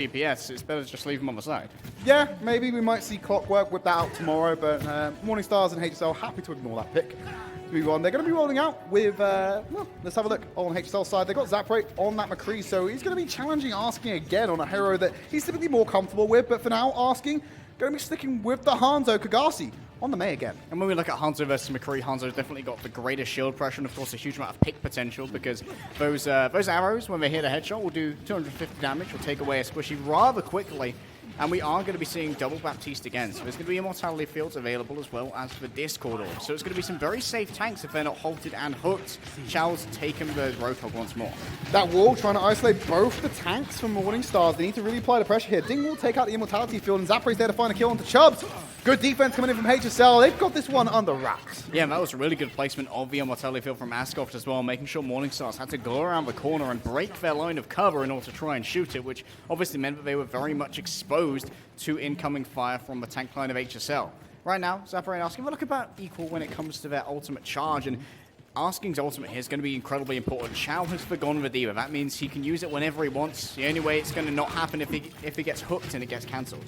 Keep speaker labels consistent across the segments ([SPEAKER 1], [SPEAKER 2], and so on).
[SPEAKER 1] DPS, it's better to just leave him on the side.
[SPEAKER 2] Yeah, maybe we might see Clockwork whip that out tomorrow, but Morning Stars and HSL happy to ignore that pick. Move on. They're going to be rolling out with, well, let's have a look on HSL side. They've got Zander on that McCree, so he's going to be challenging Asking again on a hero that he's typically more comfortable with, but for now, Asking going to be sticking with the Hanzo Kagasi on the Mei again.
[SPEAKER 1] And when we look at Hanzo versus McCree, Hanzo's definitely got the greatest shield pressure and, of course, a huge amount of pick potential because those arrows, when they hit a headshot, will do 250 damage, will take away a squishy rather quickly. And we are going to be seeing double Baptiste again. So there's going to be Immortality Fields available as well as the Discord Orb. So it's going to be some very safe tanks if they're not halted and hooked. Chow's taken the Roadhog once more.
[SPEAKER 2] That wall trying to isolate both the tanks from Morning Stars. They need to really apply the pressure here. Ding will take out the Immortality Field and Zapre's there to find a kill onto Chubbs. Good defense coming in from HSL. They've got this one under wraps.
[SPEAKER 1] Yeah, that was a really good placement of the Immortality Field from Ascoft as well, making sure Morning Stars had to go around the corner and break their line of cover in order to try and shoot it, which obviously meant that they were very much exposed to incoming fire from the tank line of HSL. Right now, Zapper and Asking, look about equal when it comes to their ultimate charge, and Asking's ultimate here is going to be incredibly important. Chow has forgone the Diva. That means he can use it whenever he wants. The only way it's going to not happen if he gets hooked and it gets cancelled.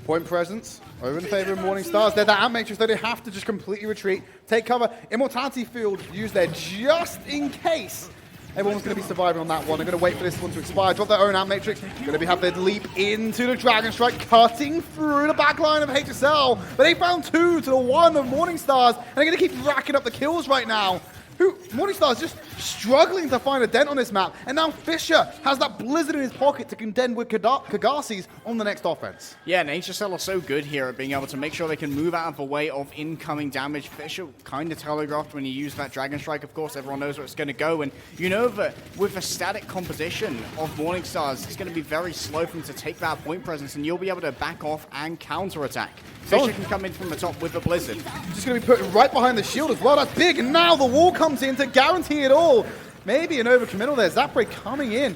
[SPEAKER 2] Point presence over in favor of Morning Stars. They're that Matrix, though they have to just completely retreat, take cover. Immortality Field used there just in case. Everyone's going to be surviving on that one. They're going to wait for this one to expire. Drop their own Ant Matrix. Going to have their leap into the Dragon Strike, cutting through the back line of HSL. But they found 2 to the 1 of Morning Stars. And they're going to keep racking up the kills right now. Morning Stars just struggling to find a dent on this map. And now Fisher has that Blizzard in his pocket to contend with Kagasi's on the next offense.
[SPEAKER 1] Yeah, and HSL are so good here at being able to make sure they can move out of the way of incoming damage. Fisher kind of telegraphed when you use that Dragon Strike, of course, everyone knows where it's going to go. And you know that with the static composition of Morning Stars, it's going to be very slow for them to take that point presence, and you'll be able to back off and counterattack. Fisher can come in from the top with the Blizzard.
[SPEAKER 2] Just going to be put right behind the shield as well. That's big, and now the wall comes in to guarantee it all. Maybe an overcommittal there. Zapre coming in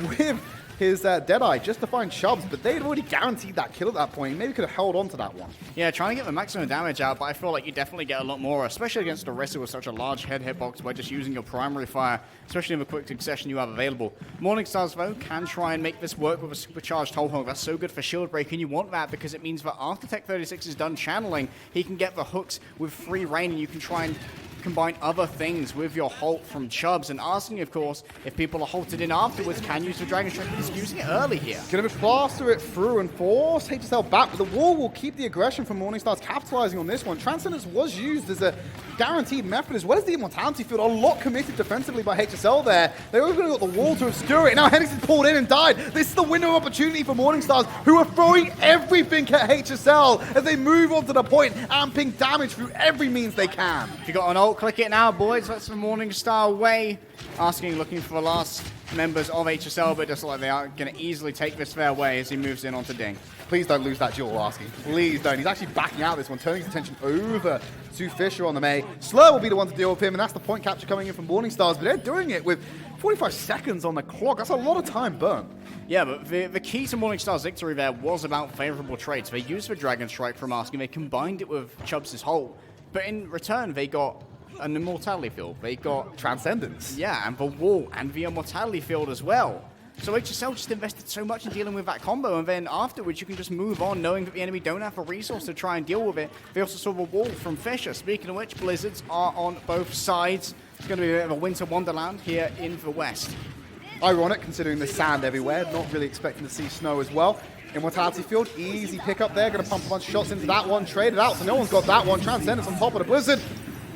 [SPEAKER 2] with his Deadeye just to find Chubbs, but they'd already guaranteed that kill at that point. Maybe could have held on to that one.
[SPEAKER 1] Yeah, trying to get the maximum damage out, but I feel like you definitely get a lot more, especially against Orisa with such a large head hitbox by just using your primary fire, especially in the quick succession you have available. Morning Stars, though, can try and make this work with a supercharged Whole Hog. That's so good for shield break, and you want that because it means that after Tech 36 is done channeling, he can get the hooks with free reign, and you can try and combine other things with your halt from Chubbs. And Asking, of course, if people are halted in afterwards, can use the Dragon Strike. He's using it early here.
[SPEAKER 2] Gonna plaster it through and force HSL back, but the wall will keep the aggression from Morning Stars capitalizing on this one. Transcendence was used as a guaranteed method, as well as the Immortality Field. A lot committed defensively by HSL there. They were going to got the wall to obscure it. Now Henningson's pulled in and died. This is the window of opportunity for Morning Stars, who are throwing everything at HSL as they move on to the point, amping damage through every means they can.
[SPEAKER 1] If you got an ult, click it now, boys. That's the Morning Star way. Asking, looking for the last members of HSL, but just like they are going to easily take this their way as he moves in onto Ding.
[SPEAKER 2] Please don't lose that duel, Asking. Please don't. He's actually backing out this one, turning his attention over to Fisher on the Mei. Slur will be the one to deal with him, and that's the point capture coming in from Morning Stars, but they're doing it with 45 seconds on the clock. That's a lot of time burnt.
[SPEAKER 1] Yeah, but the key to Morning Star's victory there was about favorable trades. They used the Dragon Strike from Asking, they combined it with Chubbs' Holt, but in return they got an Immortality Field, they got
[SPEAKER 2] Transcendence.
[SPEAKER 1] Yeah, and the wall, and the Immortality Field as well. So HSL just invested so much in dealing with that combo, and then afterwards you can just move on knowing that the enemy don't have a resource to try and deal with it. They also saw the wall from Fisher. Speaking of which, Blizzards are on both sides. It's going to be a bit of a winter wonderland here in the west.
[SPEAKER 2] Ironic, considering the sand everywhere. Not really expecting to see snow as well. Immortality Field, easy pick up there. Going to pump a bunch of shots into that one. Trade it out, so no one's got that one. Transcendence on top of the Blizzard.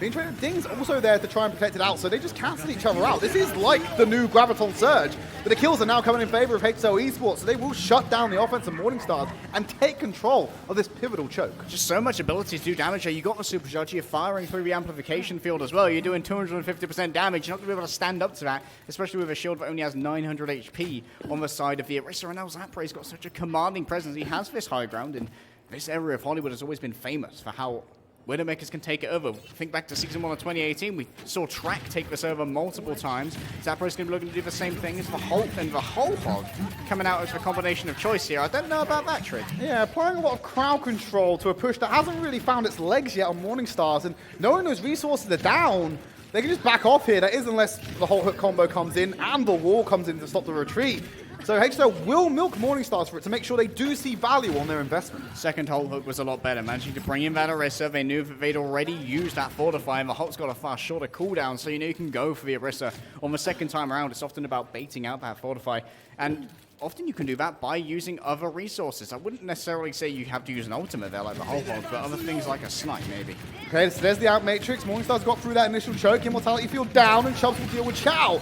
[SPEAKER 2] Being traded. Ding's also there to try and protect it out, so they just cancel each other out. This is like the new Graviton Surge, but the kills are now coming in favor of HSL Esports, so they will shut down the offense of Morning Stars and take control of this pivotal choke.
[SPEAKER 1] Just so much ability to do damage here. You got the supercharge, you're firing through the amplification field as well. You're doing 250% damage. You're not going to be able to stand up to that, especially with a shield that only has 900 HP on the side of the Orisa. And now Zapre's got such a commanding presence. He has this high ground, and this area of Hollywood has always been famous for how Widowmakers can take it over. Think back to Season 1 of 2018, we saw Track take this over multiple times. Zapre's going to be looking to do the same thing as the Hulk and the Whole Hog coming out as the combination of choice here. I don't know about that, Tridd.
[SPEAKER 2] Yeah, applying a lot of crowd control to a push that hasn't really found its legs yet on Morning Stars, and knowing those resources are down, they can just back off here. That is unless the whole hook combo comes in and the wall comes in to stop the retreat. So HSL will milk Morningstars for it to make sure they do see value on their investment.
[SPEAKER 1] Second Holt hook was a lot better, managing to bring in that Orisa. They knew that they'd already used that Fortify, and the Holt's got a far shorter cooldown, so you know you can go for the Orisa on the second time around. It's often about baiting out that Fortify, and often you can do that by using other resources. I wouldn't necessarily say you have to use an ultimate there like the Holt hook, but other things like a snipe maybe.
[SPEAKER 2] Okay, so there's the out matrix. Morningstar's got through that initial choke. Immortality field down, and Chubbs will deal with Chow.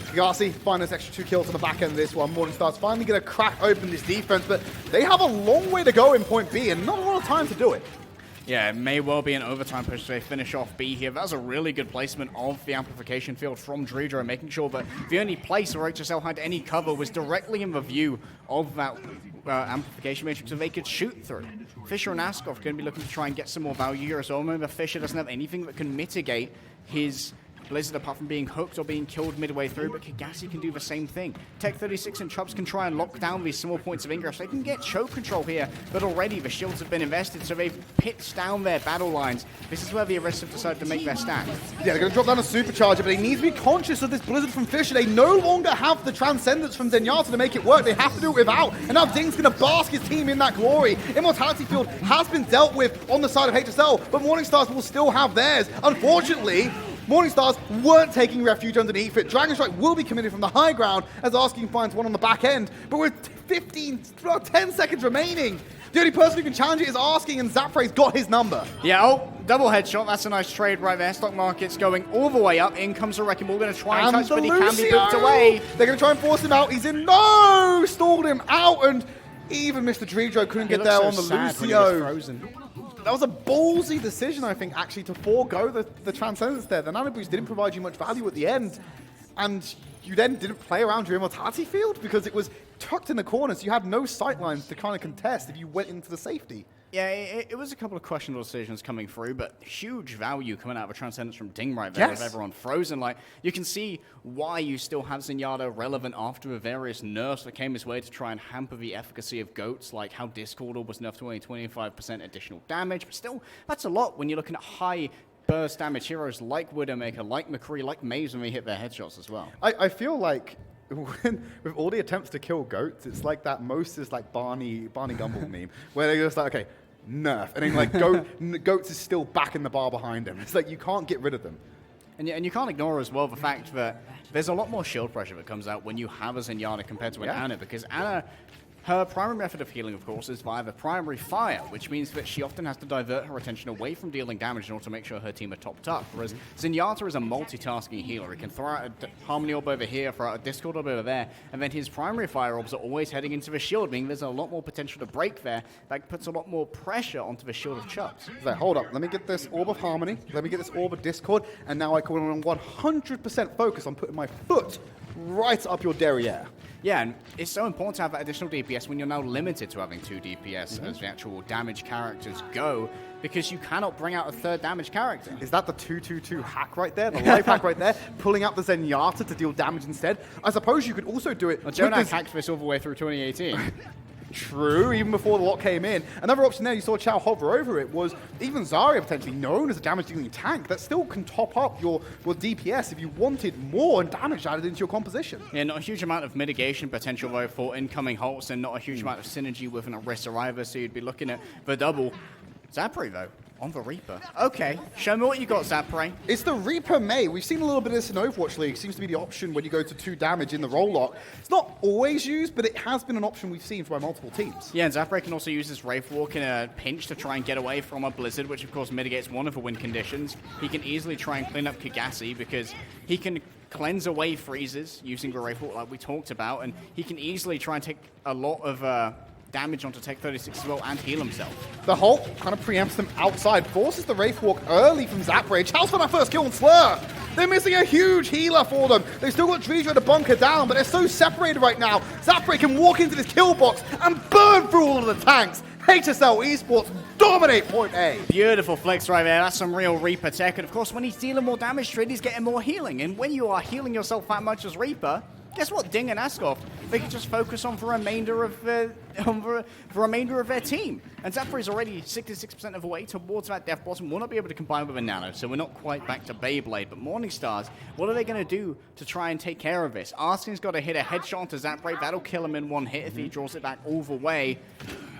[SPEAKER 2] Kagasi finding this extra 2 kills on the back end of this one. Morningstar's finally going to crack open this defense, but they have a long way to go in point B and not a lot of time to do it.
[SPEAKER 1] Yeah, it may well be an overtime push to finish off B here. That was a really good placement of the amplification field from Dreidra, making sure that the only place where HSL had any cover was directly in the view of that amplification matrix so they could shoot through. Fisher and Askov going to be looking to try and get some more value here as well. Remember, Fisher doesn't have anything that can mitigate his Blizzard apart from being hooked or being killed midway through, but Kagasi can do the same thing. Tech 36 and Chubbs can try and lock down these small points of ingress. They can get choke control here, but already the shields have been invested, so they've pitched down their battle lines. This is where the Arrests have decided to make their stand.
[SPEAKER 2] Yeah, they're going to drop down a supercharger, but they need to be conscious of this Blizzard from Fisher. They no longer have the Transcendence from Zenyatta to make it work. They have to do it without, and now Ding's going to bask his team in that glory. Immortality field has been dealt with on the side of HSL, but Morningstars will still have theirs. Unfortunately, Morningstars weren't taking refuge underneath it. Dragon Strike will be committed from the high ground as Asking finds one on the back end. But with 10 seconds remaining, the only person who can challenge it is Asking, and Zapray's got his number.
[SPEAKER 1] Yeah, oh, double headshot. That's a nice trade right there. Stock market's going all the way up. In comes a Wrecking Ball. Going to try and touch, but he can be booped away.
[SPEAKER 2] They're going to try and force him out. He's in. No! Stalled him out, and even Mr. Dreidra couldn't get there on the Lucio. That was a ballsy decision, I think, actually, to forego the Transcendence there. The Nano Boost didn't provide you much value at the end, and you then didn't play around your Immortality field because it was tucked in the corner, so you had no sightlines to kind of contest if you went into the safety.
[SPEAKER 1] Yeah, it was a couple of questionable decisions coming through, but huge value coming out of a Transcendence from Ding right there with everyone frozen. Like, you can see why you still have Zenyatta relevant after the various nerfs that came his way to try and hamper the efficacy of GOATs, like how Discord was nerfed to only 25% additional damage, but still, that's a lot when you're looking at high burst damage heroes like Widowmaker, like McCree, like Maze when they hit their headshots as well.
[SPEAKER 2] I feel like with all the attempts to kill GOATs, it's like that most is like Barney Gumble meme, where they're just like, okay, nerf, and then like GOATs is still back in the bar behind him. It's like you can't get rid of them.
[SPEAKER 1] And you can't ignore as well the fact that there's a lot more shield pressure that comes out when you have a Zenyatta compared to an Ana, because Ana, her primary method of healing, of course, is via the primary fire, which means that she often has to divert her attention away from dealing damage in order to make sure her team are topped up. Whereas Zenyatta is a multitasking healer. He can throw out a Harmony Orb over here, throw out a Discord Orb over there, and then his primary fire orbs are always heading into the shield, meaning there's a lot more potential to break there. That puts a lot more pressure onto the shield of Chubbs.
[SPEAKER 2] So hold up, let me get this Orb of Harmony, let me get this Orb of Discord, and now I can 100% focus on putting my foot right up your derriere.
[SPEAKER 1] Yeah, and it's so important to have that additional DPS when you're now limited to having 2 DPS as the actual damage characters go, because you cannot bring out a third damage character.
[SPEAKER 2] Is that the 2-2-2 hack right there? The life hack right there? Pulling out the Zenyatta to deal damage instead? I suppose you could also do it...
[SPEAKER 1] Well, Jonak hacked this all the way through 2018.
[SPEAKER 2] True, even before the lock came in. Another option there, you saw Chow hover over it, was even Zarya potentially known as a damage-dealing tank that still can top up your DPS if you wanted more damage added into your composition.
[SPEAKER 1] Yeah, not a huge amount of mitigation potential though for incoming Holts, and not a huge amount of synergy with an Orisa either, so you'd be looking at the double. Zapri though, on the Reaper. Okay, show me what you got, Zapri.
[SPEAKER 2] It's the Reaper May. We've seen a little bit of this in Overwatch League. It seems to be the option when you go to 2 damage in the roll lock. It's not always used, but it has been an option we've seen by multiple teams.
[SPEAKER 1] Yeah, and Zapri can also use his Wraith Walk in a pinch to try and get away from a Blizzard, which of course mitigates one of the win conditions. He can easily try and clean up Kagasi because he can cleanse away freezes using the Wraith Walk like we talked about, and he can easily try and take a lot of damage onto Tech 36 as well and heal himself.
[SPEAKER 2] The Hulk kind of preempts them outside, forces the Wraith Walk early from Zapray. Chow's for that first kill on Slur. They're missing a huge healer for them. They've still got Dreidra to bunker down, but they're so separated right now. Zapray can walk into this kill box and burn through all of the tanks. HSL Esports dominate point A.
[SPEAKER 1] Beautiful flex right there. That's some real Reaper tech. And of course, when he's dealing more damage, Tridd, he's getting more healing. And when you are healing yourself that much as Reaper, guess what? Ding and Askoff, they can just focus on the remainder of their team. And Zapper is already 66% of the way towards that death bottom. Will not be able to combine with a Nano, so we're not quite back to Beyblade. But Morning Stars, what are they going to do to try and take care of this? Arskin's got to hit a headshot onto Zapper. That'll kill him in one hit if he draws it back all the way.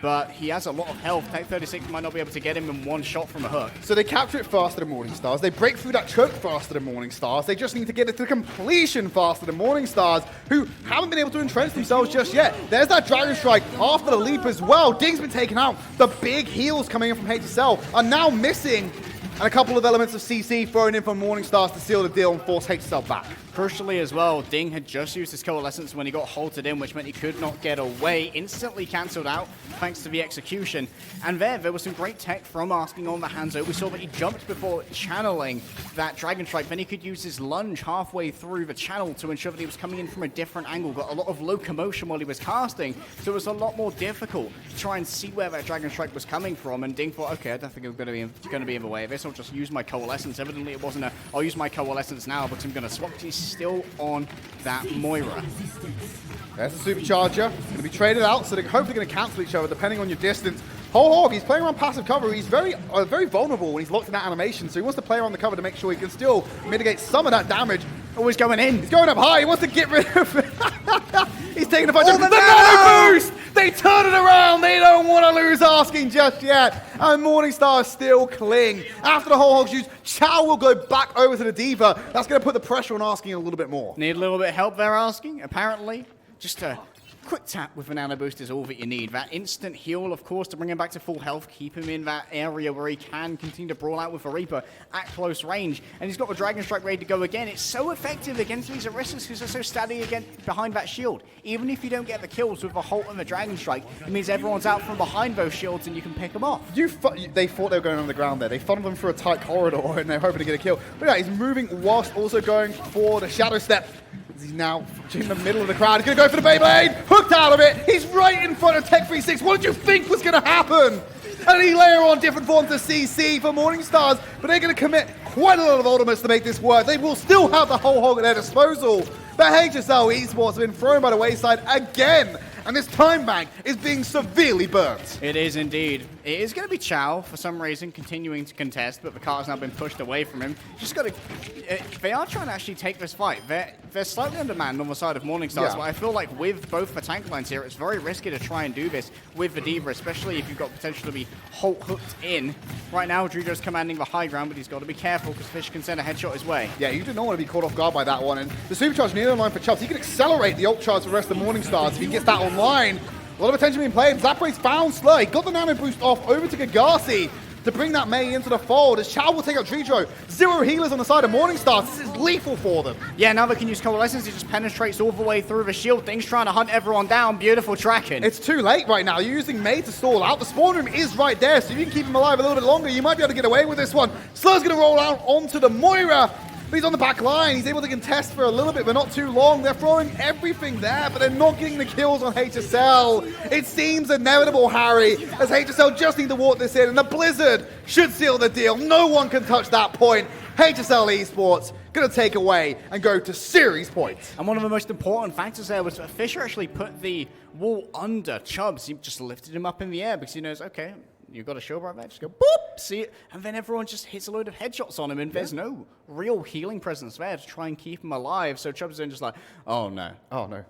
[SPEAKER 1] But he has a lot of health. Tech 36 might not be able to get him in one shot from a hook.
[SPEAKER 2] So they capture it faster than Morning Stars. They break through that choke faster than Morning Stars. They just need to get it to completion faster than Morning Stars, who haven't been able to entrench themselves just yet. There's that Dragon Strike after the leap as well. Ding's been taken out. The big heals coming in from HSL are now missing. And a couple of elements of CC thrown in from Morning Stars to seal the deal and force HSL back.
[SPEAKER 1] Crucially as well, Ding had just used his Coalescence when he got halted in, which meant he could not get away. Instantly cancelled out thanks to the execution. And there was some great tech from Asking on the Hanzo. We saw that he jumped before channeling that Dragon Strike. Then he could use his lunge halfway through the channel to ensure that he was coming in from a different angle. Got a lot of locomotion while he was casting, so it was a lot more difficult to try and see where that Dragon Strike was coming from. And Ding thought, okay, I don't think I'm going to be in the way of this. I'll just use my Coalescence. Evidently it wasn't I'll use my Coalescence now, but I'm going to swap. He's still on that Moira.
[SPEAKER 2] There's the Supercharger. Going to be traded out, so they're hopefully going to cancel each other depending on your distance. Whole Hog, he's playing around passive cover. He's very vulnerable when he's locked in that animation, so he wants to play around the cover to make sure he can still mitigate some of that damage.
[SPEAKER 1] Always going in.
[SPEAKER 2] He's going up high. He wants to get rid of it. He's taking a bunch of the Nano Boost! They turn it around. They don't want to lose Asking just yet. And Morning Stars still cling. After the Whole Hog's use, Chow will go back over to the Diva. That's going to put the pressure on Asking a little bit more.
[SPEAKER 1] Need a little bit of help there, Asking, apparently. Just a quick tap with a Nano Boost is all that you need. That instant heal, of course, to bring him back to full health, keep him in that area where he can continue to brawl out with a Reaper at close range. And he's got the Dragon Strike ready to go again. It's so effective against these Orysas who are so steady again behind that shield. Even if you don't get the kills with the Holt and the Dragon Strike, it means everyone's out from behind those shields and you can pick them off.
[SPEAKER 2] They thought they were going on the ground there. They funneled them through a tight corridor and they're hoping to get a kill. But yeah, he's moving whilst also going for the Shadow Step. He's now in the middle of the crowd. He's going to go for the Beyblade. Hooked out of it. He's right in front of Tech 36. What did you think was going to happen? And he layer on different forms of CC for Morning Stars, but they're going to commit quite a lot of ultimates to make this work. They will still have the Whole Hog at their disposal. But HSL Esports have been thrown by the wayside again. And this time bank is being severely burnt.
[SPEAKER 1] It is indeed. It is going to be Chow, for some reason, continuing to contest, but the car's now been pushed away from him. Just got to... they are trying to actually take this fight. They're slightly undermanned on the side of Morning Stars, but I feel like with both the tank lines here, it's very risky to try and do this with the Diva, especially if you've got potential to be hooked in. Right now, Drujo's commanding the high ground, but he's got to be careful because Fish can send a headshot his way.
[SPEAKER 2] Yeah, you do not want to be caught off guard by that one. And the Supercharge near the line for Chubbs. He can accelerate the ult charge for the rest of the Morning Stars if he gets that online. A lot of attention being played. Zapra's found Slay. Got the Nano Boost off over to Gagasi to bring that Mei into the fold as Chow will take out Drijo. 0 healers on the side of Morning Stars. This is lethal for them.
[SPEAKER 1] Yeah, now they can use Coalescence. It just penetrates all the way through the shield. Things trying to hunt everyone down. Beautiful tracking.
[SPEAKER 2] It's too late right now. You're using Mei to stall out. The spawn room is right there, so if you can keep him alive a little bit longer, you might be able to get away with this one. Slur's going to roll out onto the Moira. But he's on the back line. He's able to contest for a little bit, but not too long. They're throwing everything there, but they're not getting the kills on HSL. It seems inevitable, Harry, as HSL just need to walk this in, and the Blizzard should seal the deal. No one can touch that point. HSL Esports going to take away and go to series points.
[SPEAKER 1] And one of the most important factors there was that Fisher actually put the wall under Chubbs. He just lifted him up in the air because he knows, okay, you've got a shield right there, just go boop, see it, and then everyone just hits a load of headshots on him, and there's no real healing presence there to try and keep him alive. So Chubbs is then just like, oh no.
[SPEAKER 2] Oh no.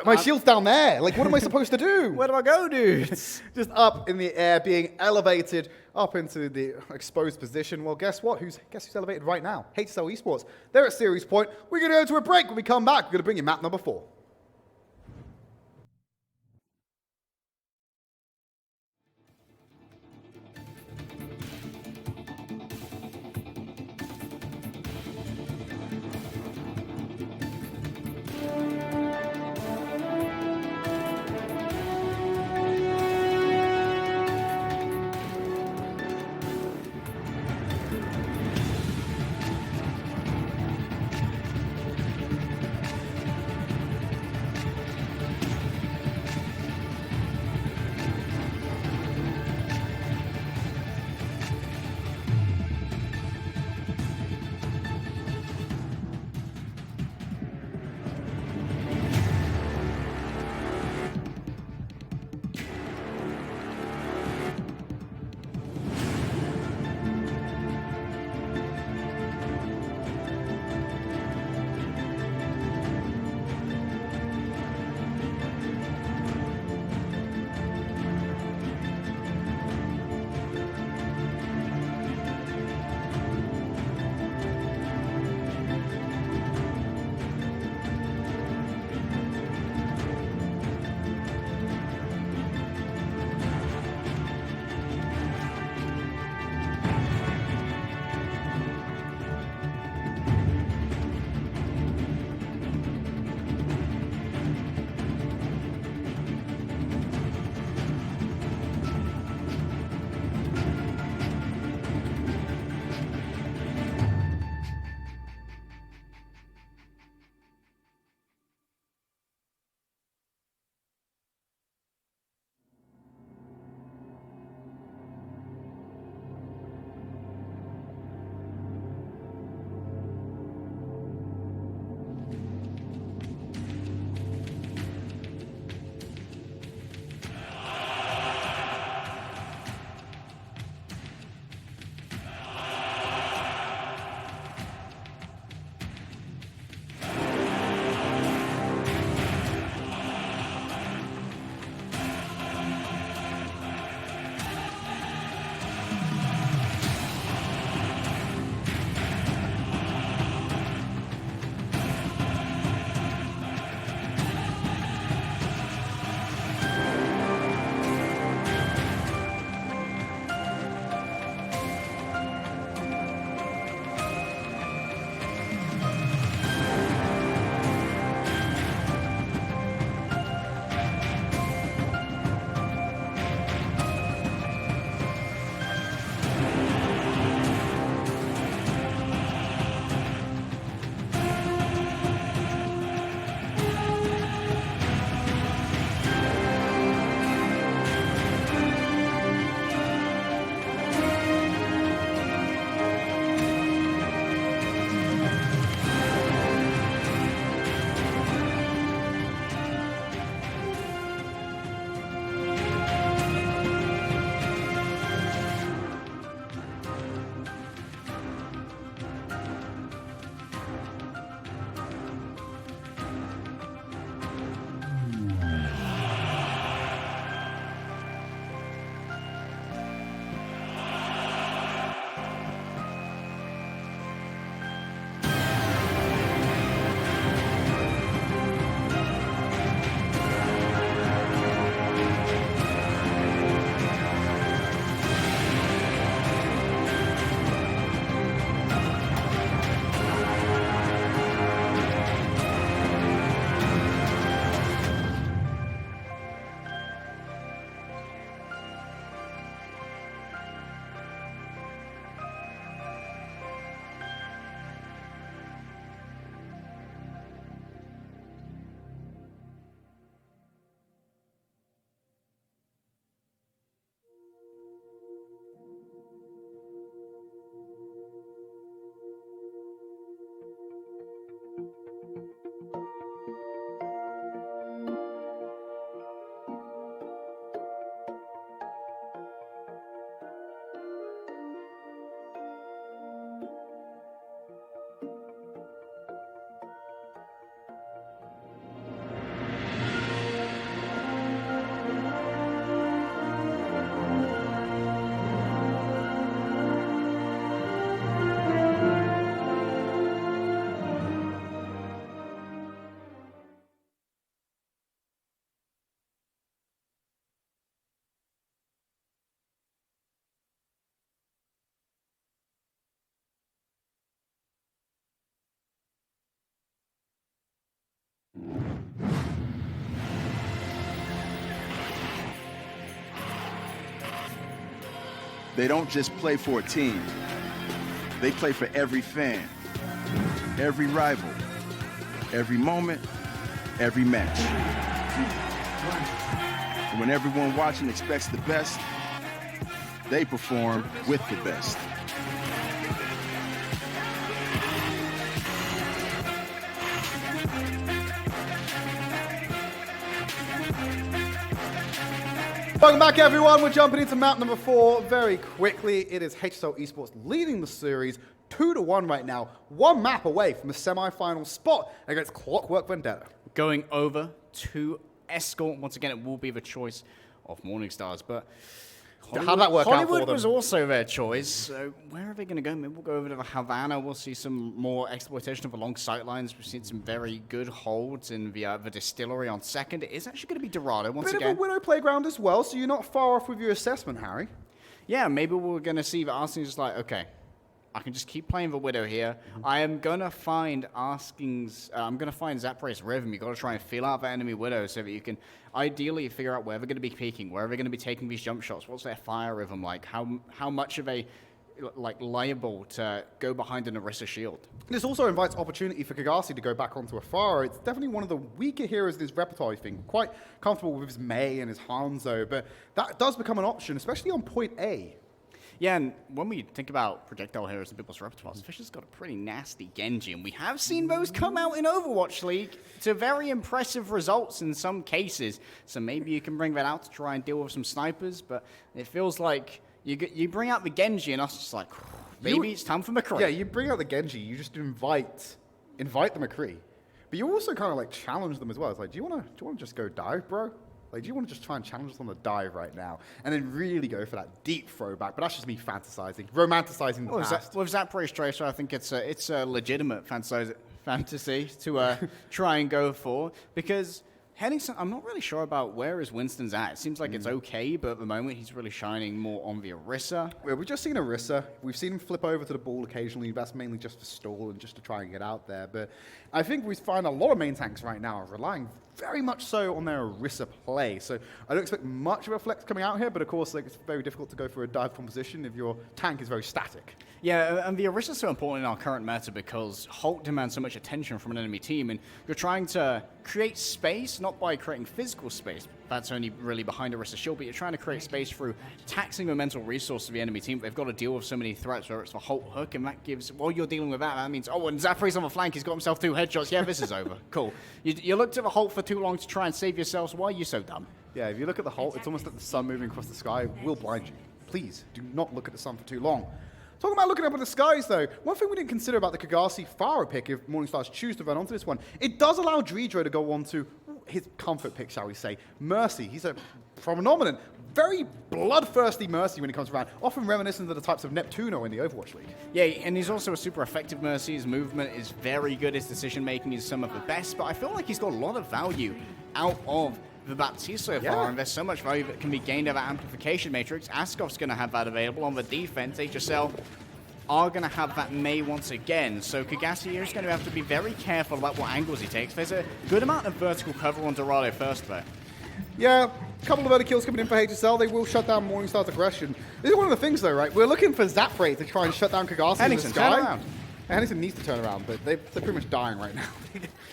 [SPEAKER 2] My shield's down there. Like, what am I supposed to do?
[SPEAKER 1] Where do I go, dude?
[SPEAKER 2] Just up in the air, being elevated up into the exposed position. Well, guess what? Guess who's elevated right now? HSL Esports. They're at series point. We're going to go to a break. When we come back, we're going to bring you map number 4.
[SPEAKER 3] They don't just play for a team. They play for every fan, every rival, every moment, every match. And when everyone watching expects the best, they perform with the best.
[SPEAKER 2] Welcome back, everyone. We're jumping into map number 4 very quickly. It is HSL Esports leading the series 2-1 right now. One map away from a semi-final spot against Clockwork Vendetta.
[SPEAKER 1] Going over to Escort. Once again, it will be the choice of Morning Stars, but
[SPEAKER 2] How'd that work out for
[SPEAKER 1] Hollywood
[SPEAKER 2] them?
[SPEAKER 1] was also their choice. So where are they going to go? Maybe we'll go over to the Havana. We'll see some more exploitation of the long sight lines. We've seen some very good holds in the distillery on second. It is actually going to be Dorado once
[SPEAKER 2] Bit
[SPEAKER 1] again.
[SPEAKER 2] of a Widow playground as well, so you're not far off with your assessment, Harry.
[SPEAKER 1] Yeah, maybe we're going to see that Arskin's just like, okay, I can just keep playing the Widow here. I am going to find Arskin's, I'm going to find Zapray's rhythm. You've got to try and feel out the enemy Widow so that you can ideally figure out where they're going to be peeking, where they're going to be taking these jump shots, what's their fire rhythm like, how much are they liable to go behind an Orisa shield.
[SPEAKER 2] This also invites opportunity for Kagasi to go back onto a Pharah. It's definitely one of the weaker heroes in his repertoire, I think. Quite comfortable with his Mei and his Hanzo, but that does become an option, especially on point A.
[SPEAKER 1] Yeah, and when we think about projectile heroes in people's repertoires, Fisher's got a pretty nasty Genji, and we have seen those come out in Overwatch League to very impressive results in some cases. So maybe you can bring that out to try and deal with some snipers, but it feels like you bring out the Genji and us just like, maybe it's time for McCree.
[SPEAKER 2] Yeah, you bring out the Genji, you just invite the McCree. But you also kind of like challenge them as well. It's like, do you want to just go dive, bro? Like, do you want to just try and challenge us on the dive right now? And then really go for that deep throwback. But that's just me fantasizing, romanticizing the past.
[SPEAKER 1] With Zapray's Tracer, I think it's a legitimate fantasy to try and go for. Because Henningsen, I'm not really sure about where his Winston's at. It seems like it's okay, but at the moment he's really shining more on the Orisa.
[SPEAKER 2] Well, we've just seen Orisa. We've seen him flip over to the ball occasionally. That's mainly just for stall and just to try and get out there. But I think we find a lot of main tanks right now are relying very much so on their Orisa play. So I don't expect much of a flex coming out here, but of course like, it's very difficult to go for a dive composition if your tank is very static.
[SPEAKER 1] Yeah, and the Orisa is so important in our current meta because Hulk demands so much attention from an enemy team, and you're trying to create space, not by creating physical space. That's only really behind Orisa shield, but you're trying to create space through taxing the mental resource of the enemy team. They've got to deal with so many threats, whether it's the Hulk hook, and that gives, while you're dealing with that, that means, oh, and Zapray's on the flank, he's got himself 2 headshots. Yeah, this is over. Cool. You looked at the Hulk for too long to try and save yourselves. Why are you so dumb?
[SPEAKER 2] Yeah, if you look at the Hulk, it's almost like the sun moving across the sky will blind you. Please, do not look at the sun for too long. Talking about looking up at the skies, though, one thing we didn't consider about the Kagasi Pharah pick, if Morningstars choose to run onto this one, it does allow Dredro to go on to his comfort pick, shall we say, Mercy. He's a phenomenon, very bloodthirsty Mercy when he comes around, often reminiscent of the types of Neptuno in the Overwatch League.
[SPEAKER 1] Yeah, and he's also a super effective Mercy. His movement is very good. His decision-making is some of the best, but I feel like he's got a lot of value out of the Baptiste so far, and there's so much value that can be gained out of that amplification matrix. Askov's going to have that available on the defense. HSL are going to have that Mei once again, so Kagasi here is going to have to be very careful about what angles he takes. There's a good amount of vertical cover on Dorado first, though.
[SPEAKER 2] Yeah, a couple of early kills coming in for HSL. They will shut down Morningstar's aggression. This is one of the things, though, right? We're looking for Zapray to try and shut down Kagasi in the
[SPEAKER 1] Henningsen,
[SPEAKER 2] sky.
[SPEAKER 1] turn around.
[SPEAKER 2] Henningsen needs to turn around, but they're pretty much dying right now.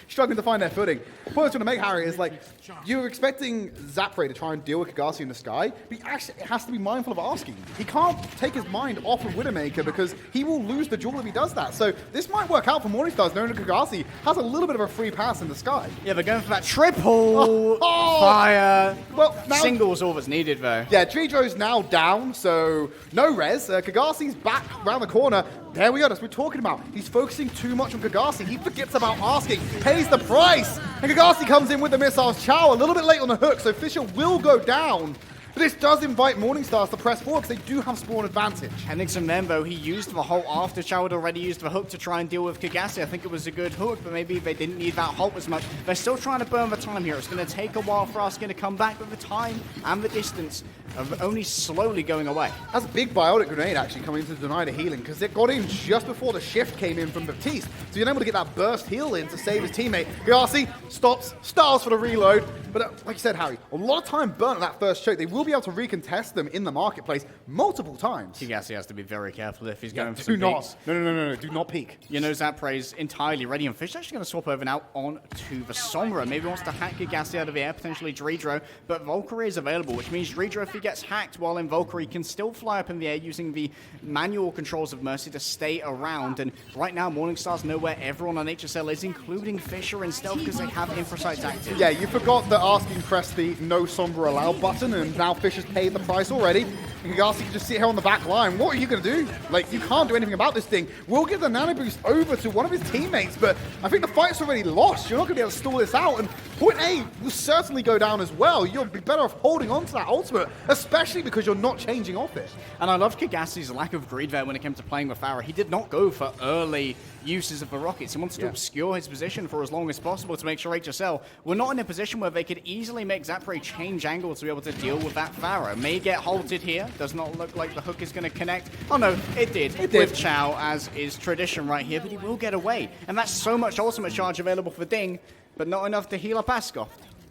[SPEAKER 2] Struggling to find their footing. The point I was trying to make, Harry, is like, you're expecting Zapray to try and deal with Kagasi in the sky, but he actually has to be mindful of asking. He can't take his mind off of Widowmaker because he will lose the duel if he does that. So this might work out for Morningstars, knowing that Kagasi has a little bit of a free pass in the sky.
[SPEAKER 1] Yeah, they're going for that triple fire.
[SPEAKER 2] Well, now,
[SPEAKER 1] single's all that's needed, though.
[SPEAKER 2] Yeah, Dredro's now down, so no res. Kagasi's back around the corner. There we go, that's what we're talking about. He's focusing too much on Kagasi. He forgets about asking, pays the price. And Kagasi comes in with the missiles. Chow a little bit late on the hook, so Fisher will go down. But this does invite Morningstars to press forward because they do have spawn advantage.
[SPEAKER 1] Henningsen then, though, he used the Hulk after Chow had already used the hook to try and deal with Kagasi. I think it was a good hook, but maybe they didn't need that Hulk as much. They're still trying to burn the time here. It's going to take a while for Askin to come back, but the time and the distance of only slowly going away.
[SPEAKER 2] That's a big biotic grenade actually coming in to deny the healing because it got in just before the shift came in from Baptiste. So you're able to get that burst heal in to save his teammate. Garci stops, styles for the reload. But like you said, Harry, a lot of time burnt at that first choke. They will be able to recontest them in the marketplace multiple times.
[SPEAKER 1] Garci has to be very careful if he's going for
[SPEAKER 2] Do
[SPEAKER 1] some
[SPEAKER 2] not.
[SPEAKER 1] peeks.
[SPEAKER 2] No, do not peek.
[SPEAKER 1] You know, Zapre's entirely ready, and Fish actually going to swap over now on to the Sombra. Maybe wants to hack Garci out of the air, potentially Dredro, but Valkyrie is available, which means Dredro, if he gets hacked while in Valkyrie, can still fly up in the air using the manual controls of Mercy to stay around. And right now, Morningstar's know where everyone on HSL is, including Fisher and Stealth, because they have Infrasights active.
[SPEAKER 2] Yeah, you forgot that Asking pressed the no Sombra allow button, and now Fisher's paid the price already. And Garci can just sit here on the back line. What are you going to do? Like, you can't do anything about this thing. We'll give the nano boost over to one of his teammates, but I think the fight's already lost. You're not going to be able to stall this out, and point A will certainly go down as well. You'll be better off holding on to that ultimate, especially because you're not changing off it.
[SPEAKER 1] And I love Garci's lack of greed there when it came to playing with Farah. He did not go for early uses of the rockets. He wanted to obscure his position for as long as possible to make sure HSL were not in a position where they could easily make Zapre change angle to be able to deal with that Farah. May get halted here. Does not look like the hook is going to connect. Oh no, it did. With Chow, as is tradition right here, but he will get away. And that's so much ultimate charge available for Ding, but not enough to heal up Askoff.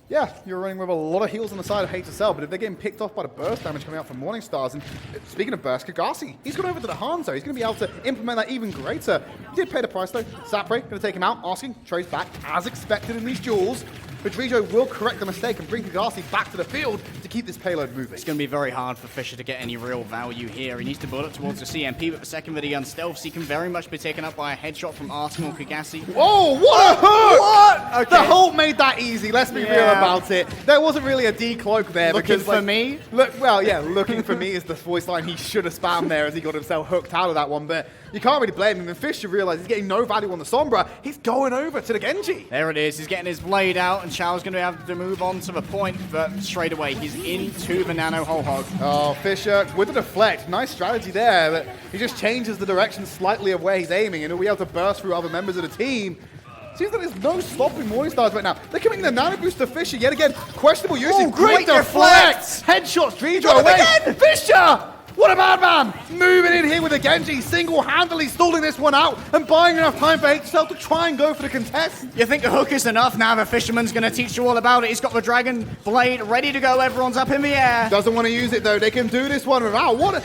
[SPEAKER 2] Yeah, you're running with a lot of heals on the side of HSL, but if they're getting picked off by the burst damage coming out from Morningstars, and speaking of burst, Garci, he's gone over to the Hanzo. He's going to be able to implement that even greater. He did pay the price though. Zapre going to take him out, Asking trades back as expected in these duels. But Dredro will correct the mistake and bring Garci back to the field to keep this payload moving.
[SPEAKER 1] It's going to be very hard for Fisher to get any real value here. He needs to build up towards the CMP, but the second that he unstealths, he can very much be taken up by a headshot from Asking or Kagasi.
[SPEAKER 2] Whoa, what a hook!
[SPEAKER 1] What? Okay.
[SPEAKER 2] The Holt made that easy, let's be real about it. There wasn't really a decloak there.
[SPEAKER 1] Looking
[SPEAKER 2] because,
[SPEAKER 1] for me?
[SPEAKER 2] Looking for me is the voice line he should have spammed there as he got himself hooked out of that one, but you can't really blame him. And Fisher realized he's getting no value on the Sombra. He's going over to the Genji.
[SPEAKER 1] There it is. He's getting his blade out, and Chow's going to have to move on to the point, but straight away he's into the nano whole hog.
[SPEAKER 2] Oh, Fisher with the deflect. Nice strategy there, but he just changes the direction slightly of where he's aiming, and he'll be able to burst through other members of the team. Seems like there's no stopping Morningstars right now. They're committing the nano boost to Fisher yet again. Questionable usage.
[SPEAKER 1] Oh, great
[SPEAKER 2] deflect! Headshots, Dredro away. Again. Fisher! What a madman! Moving in here with the Genji, single-handedly stalling this one out and buying enough time for HSL to try and go for the contest.
[SPEAKER 1] You think the hook is enough? Now the Fisherman's going to teach you all about it. He's got the Dragon Blade ready to go. Everyone's up in the air.
[SPEAKER 2] Doesn't want to use it though. They can do this one without. What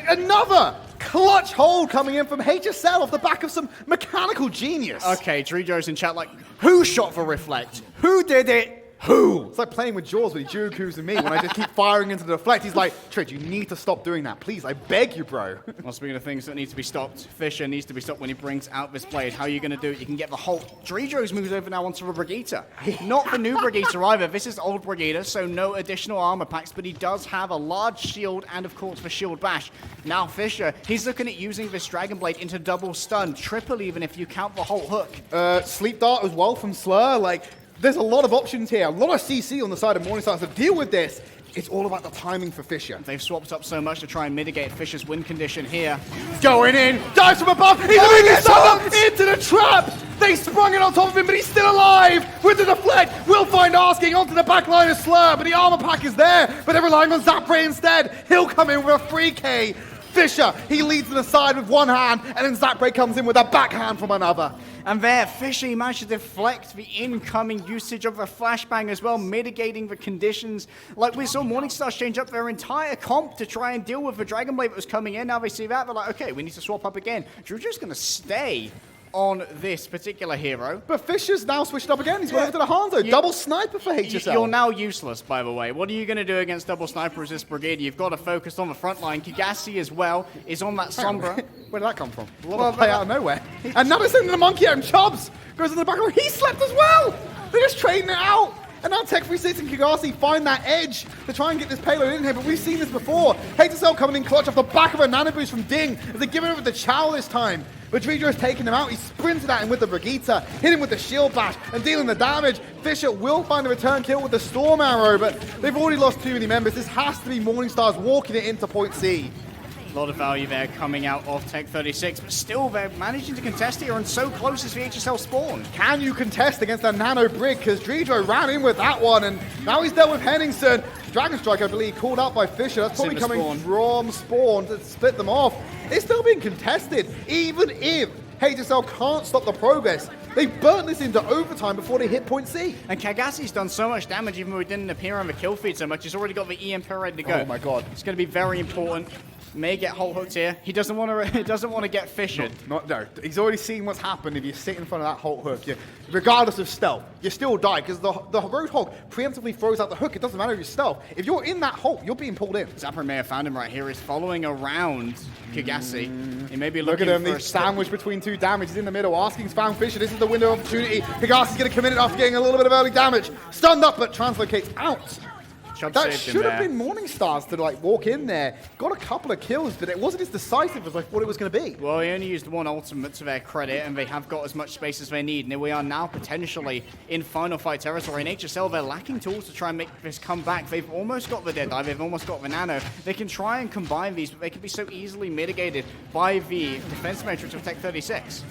[SPEAKER 2] another clutch hold coming in from HSL off the back of some mechanical genius.
[SPEAKER 1] Okay, Dredro's in chat like, who shot for Reflect? Who did it?
[SPEAKER 2] Who? It's like playing with Jaws with Juroku's and me. When I just keep firing into the deflect, he's like, Tridd, you need to stop doing that. Please, I beg you, bro.
[SPEAKER 1] Well, speaking of things that need to be stopped, Fisher needs to be stopped when he brings out this blade. How are you going to do it? You can get the Holt. Dredro's moved over now onto the Brigitte. Not the new Brigitte either. This is old Brigitte, so no additional armor packs, but he does have a large shield and, of course, the shield bash. Now Fisher, he's looking at using this Dragon Blade into double stun, triple even if you count the Holt hook.
[SPEAKER 2] Sleep Dart as well from Slur. Like, there's a lot of options here, a lot of CC on the side of Morningstar to deal with this. It's all about the timing for Fisher.
[SPEAKER 1] They've swapped up so much to try and mitigate Fisher's win condition here.
[SPEAKER 2] Going in, dives from above, he's moving himself into the trap! They sprung it on top of him, but he's still alive! With the deflect, we'll find Asking onto the back line of Slur, but the armor pack is there, but they're relying on Zapre instead. He'll come in with a 3K. Fisher, he leads to the side with one hand, and then Zapre comes in with a backhand from another.
[SPEAKER 1] And there, Fisher, he managed to deflect the incoming usage of the flashbang as well, mitigating the conditions. Like we saw Morningstar change up their entire comp to try and deal with the Dragon Blade that was coming in. Now they see that, they're like, okay, we need to swap up again. Drew's just going to stay on this particular hero.
[SPEAKER 2] But Fisher's now switched up again. He's going over to the Hanzo. Double sniper for HSL.
[SPEAKER 1] You're now useless, by the way. What are you going to do against double sniper as this Brigade? You've got to focus on the front line. Kagasi as well is on that Sombra.
[SPEAKER 2] Where did that come from? A lot of play out of nowhere. And now they're sending the monkey out and Chubbs goes in the back row. He slept as well. They're just trading it out. And now Tech36 and Kagasi find that edge to try and get this payload in here, but we've seen this before. HSL coming in clutch off the back of a nano boost from Ding as they give it over to Chow this time. But Dredro's taking him out. He sprinted at him with the Brigitte, hit him with the shield bash, and dealing the damage. Fisher will find a return kill with the Storm Arrow, but they've already lost too many members. This has to be Morningstars walking it into point C.
[SPEAKER 1] A lot of value there coming out of Tech36, but still they're managing to contest here and so close as the HSL spawn.
[SPEAKER 2] Can you contest against a nano brig? Because Dredro ran in with that one, and now he's dealt with Henningsen. Dragon Strike, I believe, called out by Fisher. That's probably
[SPEAKER 1] Super
[SPEAKER 2] coming
[SPEAKER 1] Spawn.
[SPEAKER 2] from Spawn to split them off. It's still being contested, even if HSL can't stop the progress. They burnt this into overtime before they hit point C.
[SPEAKER 1] And Kagassi's done so much damage, even though he didn't appear on the kill feed so much. He's already got the EMP ready to go.
[SPEAKER 2] Oh my god.
[SPEAKER 1] It's going to be very important. May get hole hooked here. He doesn't want to. He doesn't want to get fished.
[SPEAKER 2] No, he's already seen what's happened if you sit in front of that Hulk hook. Regardless of stealth, you still die because the Roadhog preemptively throws out the hook. It doesn't matter if you're stealth. If you're in that Hulk, you're being pulled in.
[SPEAKER 1] Zapper may have found him right here. He's following around Kagassi. He may be
[SPEAKER 2] Look
[SPEAKER 1] looking
[SPEAKER 2] at him,
[SPEAKER 1] for
[SPEAKER 2] he's sandwiched between two damage. He's in the middle. Asking's found Fisher. This is the window of opportunity. Kagassi's going to commit it after getting a little bit of early damage. Stunned up, but translocates out. That should have been Morningstar's to like walk in there. Got a couple of kills, but it wasn't as decisive as I thought it was going to be.
[SPEAKER 1] Well, he only used one ultimate to their credit, and they have got as much space as they need. And we are now potentially in final fight territory. In HSL, they're lacking tools to try and make this come back. They've almost got the Deadeye, they've almost got the Nano. They can try and combine these, but they can be so easily mitigated by the defense matrix of Tech 36.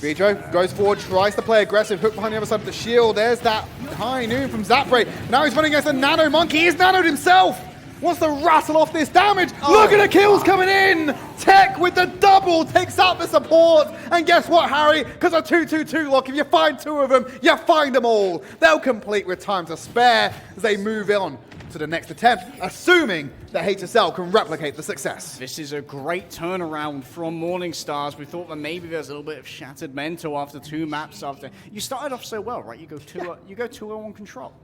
[SPEAKER 2] Vidro goes forward, tries to play aggressive, hook behind the other side of the shield. There's that high noon from Zapre. Now he's running against a Nano Monkey. He's nanoed himself. Wants to rattle off this damage. Look at the kills coming in. Tech with the double takes out the support. And guess what, Harry? Because a 2-2-2 lock, if you find two of them, you find them all. They'll complete with time to spare as they move on to the next attempt, assuming that HSL can replicate the success.
[SPEAKER 1] This is a great turnaround from Morningstars. We thought that maybe there's a little bit of shattered mental after two maps. After you started off so well, right? You go 2-0 on control,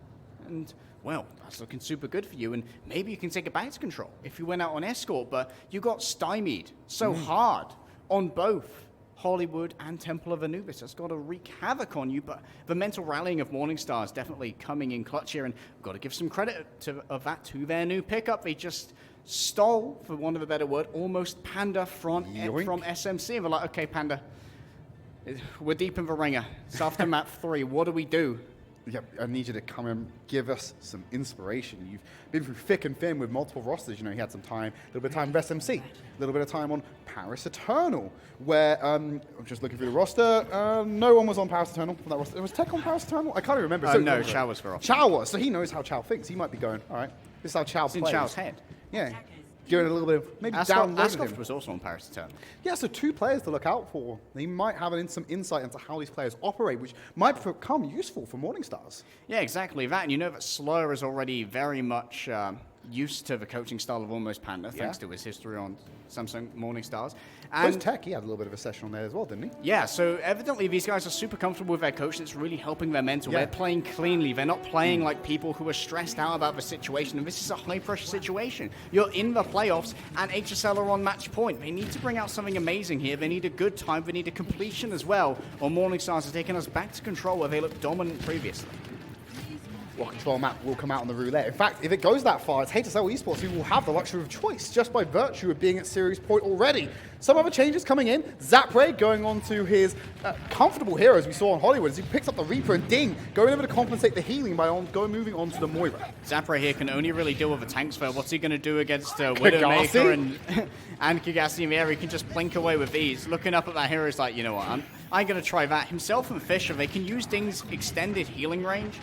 [SPEAKER 1] and well, that's looking super good for you. And maybe you can take it back to control if you went out on escort, but you got stymied so hard on both Hollywood and Temple of Anubis. That's got to wreak havoc on you, but the mental rallying of Morningstar is definitely coming in clutch here, and we've got to give some credit of that to their new pickup. They just stole, for want of a better word, almost Panda from SMC. And we're like, okay, Panda, we're deep in the ringer. It's after map 3. What do we do?
[SPEAKER 2] Yeah, I need you to come and give us some inspiration. You've been through thick and thin with multiple rosters. You know, you had some time, a little bit of time with SMC, a little bit of time on Paris Eternal, where, I'm just looking through the roster, no one was on Paris Eternal from that roster. Was Tech on Paris Eternal? I can't even remember.
[SPEAKER 1] No, Chow was for off.
[SPEAKER 2] Chow was, so he knows how Chow thinks. He might be going, all right, this is how Chow plays.
[SPEAKER 1] It's in Chow's head.
[SPEAKER 2] Yeah. Giving it a little bit of, maybe downloading him.
[SPEAKER 1] was also on Paris Eternal.
[SPEAKER 2] Yeah, so two players to look out for. They might have some insight into how these players operate, which might become useful for Morningstars.
[SPEAKER 1] Yeah, exactly that. And you know that Slur is already very much used to the coaching style of Almost Panda, thanks to his history on Samsung Morningstars. And
[SPEAKER 2] Tech, he had a little bit of a session on there as well, didn't he?
[SPEAKER 1] Yeah, so evidently these guys are super comfortable with their coach. It's really helping their mental. They're playing cleanly. They're not playing like people who are stressed out about the situation. And this is a high-pressure situation. You're in the playoffs, and HSL are on match point. They need to bring out something amazing here. They need a good time. They need a completion as well. Or Morningstars are taking us back to control where they looked dominant previously.
[SPEAKER 2] What control map will come out on the roulette. In fact, if it goes that far, it's HSL Esports who will have the luxury of choice just by virtue of being at series point already. Some other changes coming in. Zapre going on to his comfortable heroes we saw on Hollywood as he picks up the Reaper, and Ding going over to compensate the healing by moving on to the Moira.
[SPEAKER 1] Zapre here can only really deal with the tanks though. What's he going to do against Widowmaker and Kagassi's in the air? He can just blink away with these. Looking up at that hero is like, you know what, I'm going to try that. Himself and Fisher, they can use Ding's extended healing range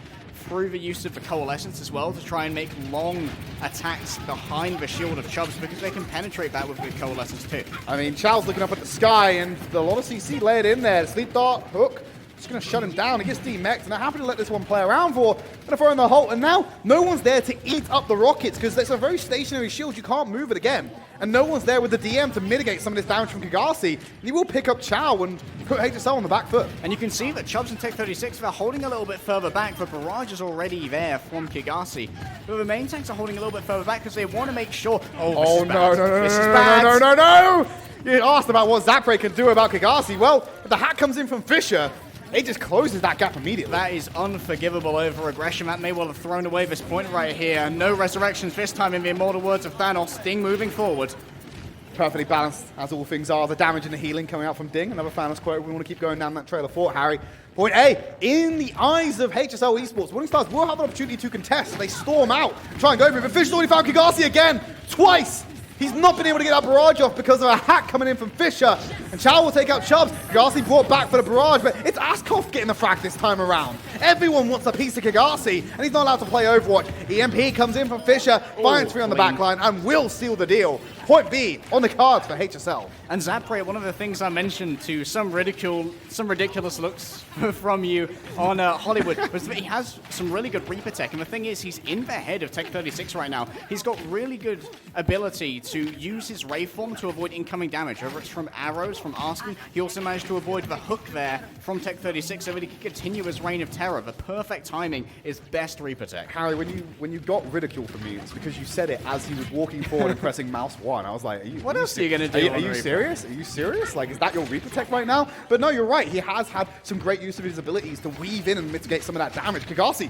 [SPEAKER 1] through the use of the Coalescence as well to try and make long attacks behind the shield of Chubbs, because they can penetrate that with the Coalescence too.
[SPEAKER 2] I mean, Chow's looking up at the sky, and a lot of CC layered in there. Sleep Dart, Hook, just going to shut him down. He gets demexed, and they're happy to let this one play around for. Going to throw in the Holt, and now no one's there to eat up the rockets, because it's a very stationary shield. You can't move it again. And no one's there with the DM to mitigate some of this damage from Kagassi. He will pick up Chow and put HSL on the back foot.
[SPEAKER 1] And you can see that Chubbs and Tech 36, they're holding a little bit further back. The barrage is already there from Kagassi. But the main tanks are holding a little bit further back because they want to make sure...
[SPEAKER 2] Oh, no. You asked about what Zapre can do about Kagassi. Well, if the hat comes in from Fisher, it just closes that gap immediately.
[SPEAKER 1] That is unforgivable over aggression. That may well have thrown away this point right here. No resurrections this time in the immortal words of Thanos. Ding moving forward.
[SPEAKER 2] Perfectly balanced, as all things are. The damage and the healing coming out from Ding. Another Thanos quote. We want to keep going down that trail of thought, Harry. Point A, in the eyes of HSL Esports, Morningstars will have an opportunity to contest. They storm out, try and go for it. But Fisher's already found Kagassi again, twice. He's not been able to get that barrage off because of a hack coming in from Fisher. And Chow will take out Chubbs. Kagasi brought back for the barrage, but it's Askov getting the frag this time around. Everyone wants a piece of Kagasi, and he's not allowed to play Overwatch. EMP comes in from Fisher, finds 3 on the back line, and will seal the deal. Point B on the cards for HSL.
[SPEAKER 1] And Zapre, one of the things I mentioned to some ridiculous looks from you on Hollywood was that he has some really good Reaper tech. And the thing is, he's in the head of Tech 36 right now. He's got really good ability to use his waveform to avoid incoming damage, whether it's from arrows, from asking. He also managed to avoid the hook there from Tech 36 so that he could continue his reign of terror. The perfect timing is best Reaper tech.
[SPEAKER 2] Harry, when you got ridicule from me, it's because you said it as he was walking forward and pressing mouse 1. I was like,
[SPEAKER 1] what else are you going to do?
[SPEAKER 2] Are you serious? Are you serious? Like, is that your Reaper tech right now? But no, you're right. He has had some great use of his abilities to weave in and mitigate some of that damage. Kagasi,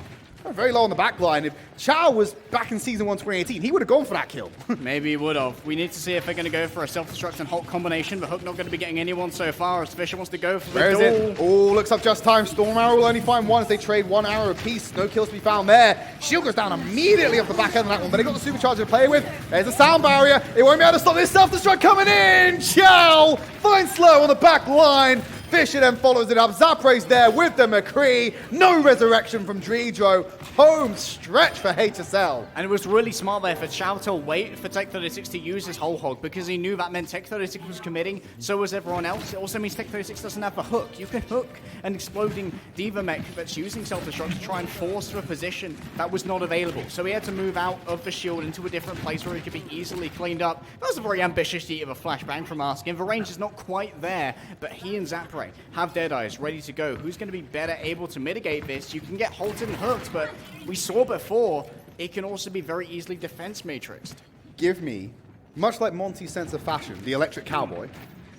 [SPEAKER 2] very low on the back line. If Chow was back in Season 1 2018, he would have gone for that kill.
[SPEAKER 1] Maybe he would have. We need to see if they're going to go for a self-destruct and Hulk combination. The Hook not going to be getting anyone so far as Fisher wants to go for the
[SPEAKER 2] Where is it? Oh, looks up just time. Storm Arrow will only find one as they trade 1 arrow apiece. No kills to be found there. Shield goes down immediately off the back end of that one, but they got the supercharger to play with. There's a sound barrier. It won't be able to stop this self-destruct coming in. Chow finds slow on the back line. Fisher then follows it up. Zapre's there with the McCree. No resurrection from Dredro. Home stretch for HSL.
[SPEAKER 1] And it was really smart there for Chow to wait for Tech 36 to use his whole hog because he knew that meant Tech 36 was committing, so was everyone else. It also means Tech 36 doesn't have the hook. You can hook an exploding Diva mech that's using self-destruct to try and force to a position that was not available. So he had to move out of the shield into a different place where he could be easily cleaned up. That was a very ambitious feat of a flashbang from Asking. The range is not quite there, but he and Zapre have Deadeyes ready to go. Who's going to be better able to mitigate this? You can get halted and hooked, but we saw before, it can also be very easily defense matrixed.
[SPEAKER 2] Give me, much like Monty's sense of fashion, the electric cowboy,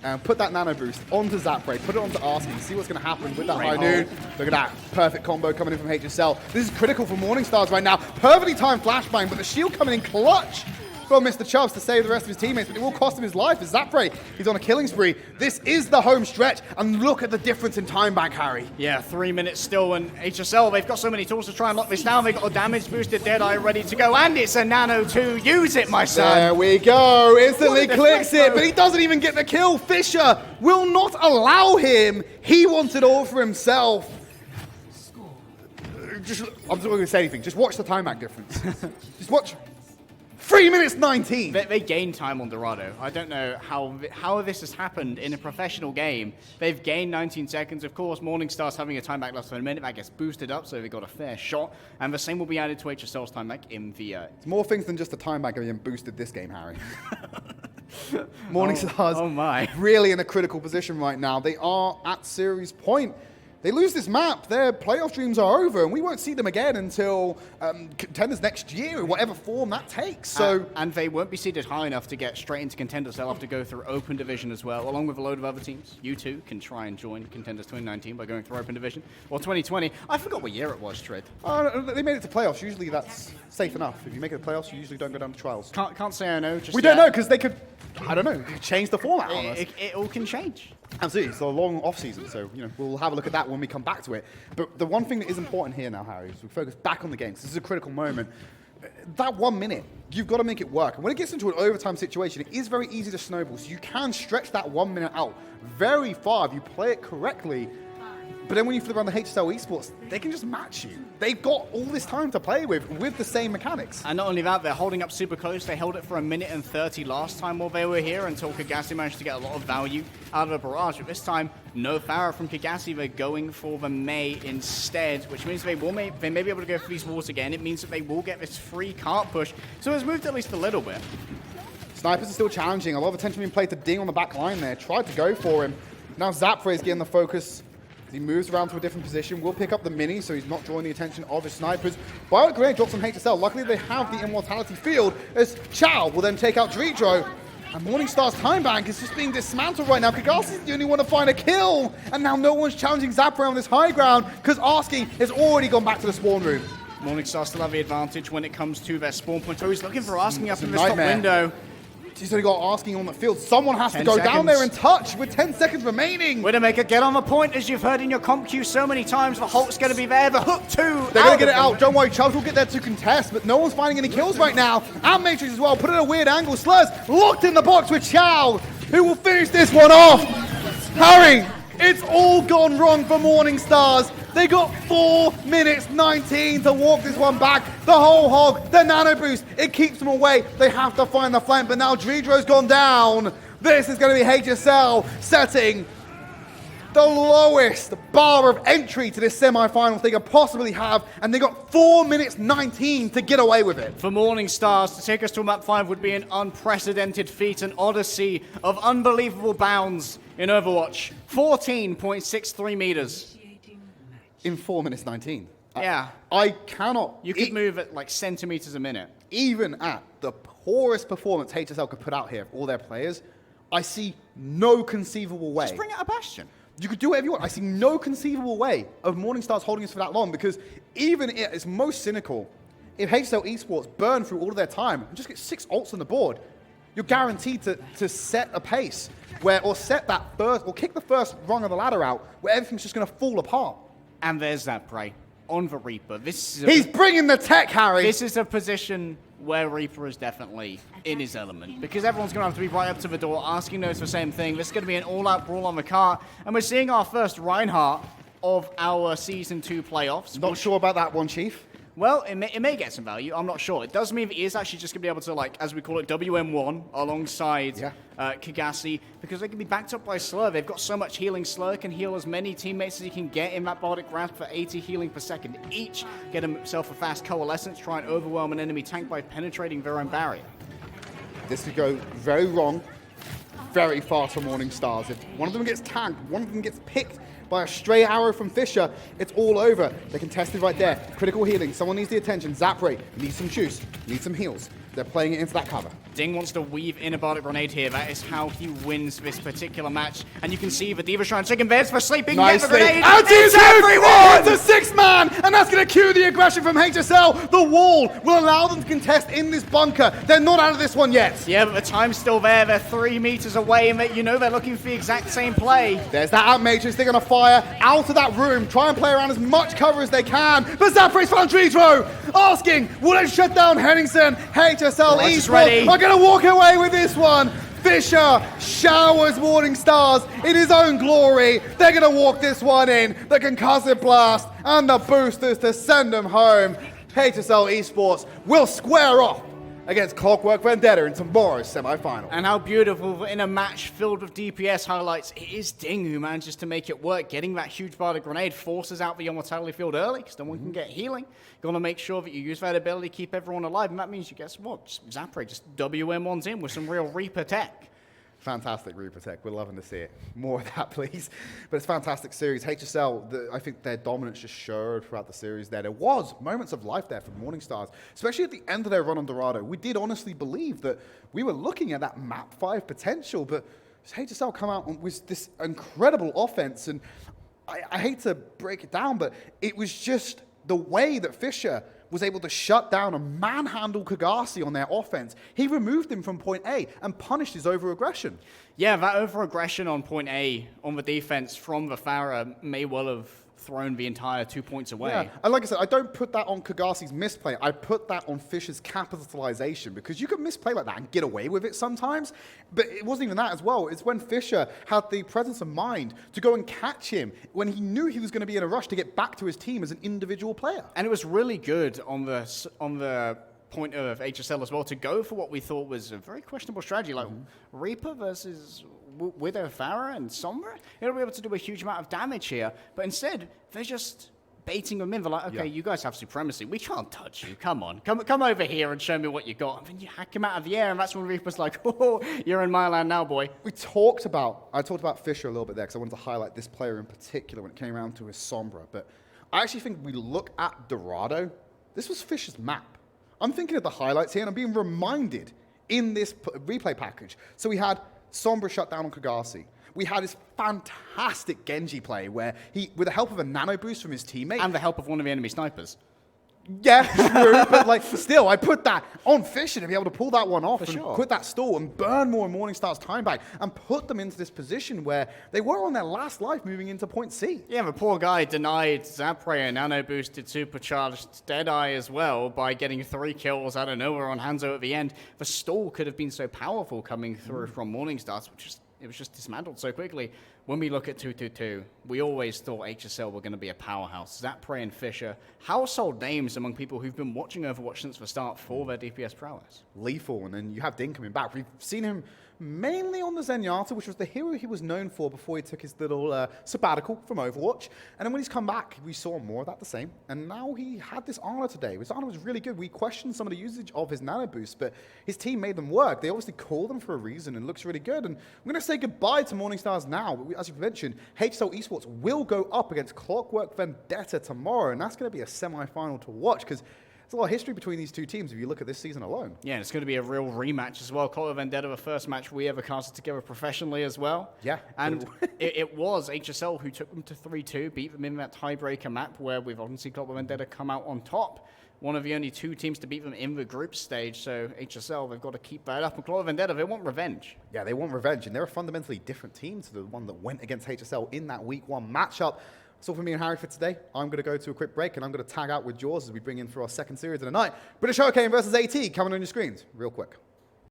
[SPEAKER 2] and put that nano boost onto Zapre, put it onto Asking, see what's going to happen with that high noon. Look at that perfect combo coming in from HSL. This is critical for Morningstars right now. Perfectly timed flashbang, but the shield coming in clutch from Mr. Chubbs to save the rest of his teammates, but it will cost him his life as Zapre, he's on a killing spree. This is the home stretch, and look at the difference in time back, Harry.
[SPEAKER 1] Yeah, 3 minutes still, and HSL, they've got so many tools to try and lock this down. They've got a damage boosted Deadeye ready to go, and it's a nano too. Use it, my son.
[SPEAKER 2] There we go. Instantly clicks it, but he doesn't even get the kill. Fisher will not allow him. He wants it all for himself. I'm just not going to say anything. Just watch the time back difference. Just watch. 3 minutes 19.
[SPEAKER 1] They gained time on Dorado. I don't know how this has happened in a professional game. They've gained 19 seconds. Of course, Morningstar's having a time back less than a minute. That gets boosted up, so they got a fair shot. And the same will be added to HSL's time back in the...
[SPEAKER 2] It's more things than just a time back getting boosted this game, Harry. Morningstar's really in a critical position right now. They are at series point. They lose this map, their playoff dreams are over, and we won't see them again until Contenders next year, in whatever form that takes. So,
[SPEAKER 1] and they won't be seeded high enough to get straight into Contenders. They'll have to go through Open Division as well, along with a load of other teams. You too can try and join Contenders 2019 by going through Open Division. Or 2020. I forgot what year it was, Tridd.
[SPEAKER 2] They made it to playoffs. Usually that's safe enough. If you make it to playoffs, you usually don't go down to trials.
[SPEAKER 1] Can't say I know.
[SPEAKER 2] We don't know, because they could, I don't know, change the format on us.
[SPEAKER 1] It all can change.
[SPEAKER 2] Absolutely, it's a long off-season, so we'll have a look at that when we come back to it. But the one thing that is important here now, Harry, is we focus back on the game. This is a critical moment. That 1 minute, you've got to make it work. And when it gets into an overtime situation, it is very easy to snowball. So you can stretch that 1 minute out very far if you play it correctly. But then when you flip around the HSL Esports, they can just match you. They've got all this time to play with the same mechanics.
[SPEAKER 1] And not only that, they're holding up super close. They held it for 1 minute and 30 last time while they were here until Kagasi managed to get a lot of value out of the barrage. But this time, no Farah from Kagasi. They're going for the May instead, which means they may be able to go for these walls again. It means that they will get this free cart push. So it's moved at least a little bit.
[SPEAKER 2] Snipers are still challenging. A lot of attention being played to Ding on the back line there. Tried to go for him. Now Zapre is getting the focus. He moves around to a different position. Will pick up the mini, so he's not drawing the attention of his snipers. Bionic Grenade drops on HSL. Luckily, they have the Immortality field, as Chow will then take out Dredro. And Morningstar's time bank is just being dismantled right now. Kagasi's the only one to find a kill. And now no one's challenging Zapre on this high ground, because Asking has already gone back to the spawn room.
[SPEAKER 1] Morningstar still have the advantage when it comes to their spawn point. So he's looking for Asking up in this top window.
[SPEAKER 2] He's only got asking on the field. Someone has to
[SPEAKER 1] 10
[SPEAKER 2] go down
[SPEAKER 1] seconds.
[SPEAKER 2] there and touch with 10 seconds remaining.
[SPEAKER 1] Widowmaker, get on the point, as you've heard in your comp queue so many times. The Hulk's going to be there. The hook too.
[SPEAKER 2] They're going to get it out. Don't worry, Chubbs will get there to contest, but no one's finding any kills right now. And Matrix as well, put it at a weird angle. Slurs locked in the box with Chow, who will finish this one off. Harry, it's all gone wrong for Morning Stars. They got 4 minutes 19 to walk this one back. The whole hog, the nano boost, it keeps them away. They have to find the flank, but now Dredro's gone down. This is going to be HSL setting the lowest bar of entry to this semi-finals they could possibly have, and they got 4 minutes 19 to get away with it.
[SPEAKER 1] For Morning Stars, to take us to map 5 would be an unprecedented feat, an odyssey of unbelievable bounds in Overwatch. 14.63 meters.
[SPEAKER 2] In 4 minutes 19.
[SPEAKER 1] Yeah.
[SPEAKER 2] I cannot.
[SPEAKER 1] You could move at like centimeters a minute.
[SPEAKER 2] Even at the poorest performance HSL could put out here of all their players, I see no conceivable way.
[SPEAKER 1] Just bring out a Bastion.
[SPEAKER 2] You could do whatever you want. I see no conceivable way of Morningstars holding us for that long, because even at its most cynical, if HSL Esports burn through all of their time and just get 6 ults on the board, you're guaranteed to set a pace or set that first, or kick the first rung of the ladder out where everything's just going to fall apart.
[SPEAKER 1] And there's that prey on the Reaper.
[SPEAKER 2] He's bringing the tech, Harry.
[SPEAKER 1] This is a position where Reaper is definitely in his element, because everyone's going to have to be right up to the door asking those for the same thing. This is going to be an all-out brawl on the cart, and we're seeing our first Reinhardt of our Season 2 playoffs.
[SPEAKER 2] Not sure about that one, Chief.
[SPEAKER 1] Well, it may get some value. I'm not sure. It does mean that he is actually just going to be able to, like, as we call it, WM1 alongside Kagasi, because they can be backed up by Slur. They've got so much healing. Slur can heal as many teammates as he can get in that Bardic Grasp for 80 healing per second each. Get himself a fast coalescence, try and overwhelm an enemy tank by penetrating their own barrier.
[SPEAKER 2] This could go very wrong very fast for Morning Stars. If one of them gets tagged, one of them gets picked by a stray arrow from Fisher, it's all over. They're contested right there. Critical healing. Someone needs the attention. Zapray needs some juice, needs some heals. They're playing it into that cover.
[SPEAKER 1] Ding wants to weave in a Bardic Grenade here. That is how he wins this particular match. And you can see the Diva Shrine taking beds for sleeping.
[SPEAKER 2] Nicely.
[SPEAKER 1] Get the grenade.
[SPEAKER 2] It's everyone! It's a 6-man, and that's going to cue the aggression from HSL. The wall will allow them to contest in this bunker. They're not out of this one yet.
[SPEAKER 1] Yeah, but the time's still there. They're 3 meters away, and you know they're looking for the exact same play.
[SPEAKER 2] There's that out matrix. They're going to fire out of that room, try and play around as much cover as they can. But Zapray's found Dredro, asking, will it shut down Henningsen? HSL Esports are going to walk away with this one. Fisher showers Morning Stars in his own glory. They're going to walk this one in. The concussive blast and the boosters to send them home. HSL Esports will square off against Clockwork Vendetta in tomorrow's semi-final.
[SPEAKER 1] And how beautiful in a match filled with DPS highlights. It is Ding who manages to make it work. Getting that huge Bardic Grenade forces out the Immortality field early because no one can get healing. You want to make sure that you use that ability to keep everyone alive, and that means you guess what? Zapray just WM1s in with some real Reaper tech.
[SPEAKER 2] Fantastic Reaper tech. We're loving to see it. More of that, please. But it's a fantastic series. HSL, I think their dominance just showed throughout the series there. There was moments of life there for Morning Stars, especially at the end of their run on Dorado. We did honestly believe that we were looking at that map 5 potential, but HSL come out with this incredible offense, and I hate to break it down, but it was just the way that Fisher was able to shut down and manhandle Kagasi on their offense. He removed him from point A and punished his over-aggression.
[SPEAKER 1] Yeah, that over-aggression on point A on the defense from the Farah may well have thrown the entire 2 points away.
[SPEAKER 2] Yeah, and like I said, I don't put that on Kagasi's misplay. I put that on Fisher's capitalization, because you can misplay like that and get away with it sometimes. But it wasn't even that as well. It's when Fisher had the presence of mind to go and catch him when he knew he was going to be in a rush to get back to his team as an individual player.
[SPEAKER 1] And it was really good on the point of HSL as well to go for what we thought was a very questionable strategy, like Reaper versus Widow, Farah, and Sombra. It'll be able to do a huge amount of damage here, but instead they're just baiting them in. They're like, okay, you guys have supremacy. We can't touch you. Come on, come over here and show me what you got. And then you hack him out of the air, and that's when Reaper's like, oh, you're in my land now, boy.
[SPEAKER 2] I talked about Fisher a little bit there because I wanted to highlight this player in particular when it came around to his Sombra. But I actually think we look at Dorado. This was Fisher's map. I'm thinking of the highlights here, and I'm being reminded in this replay package. So we had Sombra shut down on Kagasi. We had his fantastic Genji play where he, with the help of a nano boost from his teammate.
[SPEAKER 1] And the help of one of the enemy snipers.
[SPEAKER 2] Yeah, true, but like still, I put that on Fisher to be able to pull that one off and
[SPEAKER 1] sure.
[SPEAKER 2] quit that stall and burn more Morningstar's time back and put them into this position where they were on their last life moving into point C.
[SPEAKER 1] Yeah, the poor guy denied Zapray, nano boosted, supercharged Deadeye as well by getting 3 kills out of nowhere on Hanzo at the end. The stall could have been so powerful coming through from Morningstars, it was just dismantled so quickly. When we look at 2-2-2, we always thought HSL were going to be a powerhouse. Zapray and Fisher, household names among people who've been watching Overwatch since the start for their DPS prowess.
[SPEAKER 2] Lethal, and then you have Din coming back. We've seen him mainly on the Zenyatta, which was the hero he was known for before he took his little sabbatical from Overwatch. And then when he's come back, we saw more of that the same. And now he had this Ana today. His Ana was really good. We questioned some of the usage of his nano boost, but his team made them work. They obviously called them for a reason and looks really good. And I'm going to say goodbye to Morningstars now. But as you mentioned, HSL Esports will go up against Clockwork Vendetta tomorrow. And that's going to be a semi-final to watch because there's a lot of history between these two teams if you look at this season alone.
[SPEAKER 1] Yeah, and it's going to be a real rematch as well. Call of Vendetta, the first match we ever casted together professionally as well.
[SPEAKER 2] Yeah.
[SPEAKER 1] And it was HSL who took them to 3-2, beat them in that tiebreaker map where we've often seen Call of Vendetta come out on top. One of the only 2 teams to beat them in the group stage, so HSL, they've got to keep that up. And Call of Vendetta, they want revenge.
[SPEAKER 2] Yeah, they want revenge, and they're a fundamentally different team to the one that went against HSL in that week 1 matchup. That's all for me and Harry for today. I'm going to go to a quick break, and I'm going to tag out with Jaws as we bring in for our second series of the night. British Hurricane versus AT coming on your screens real quick.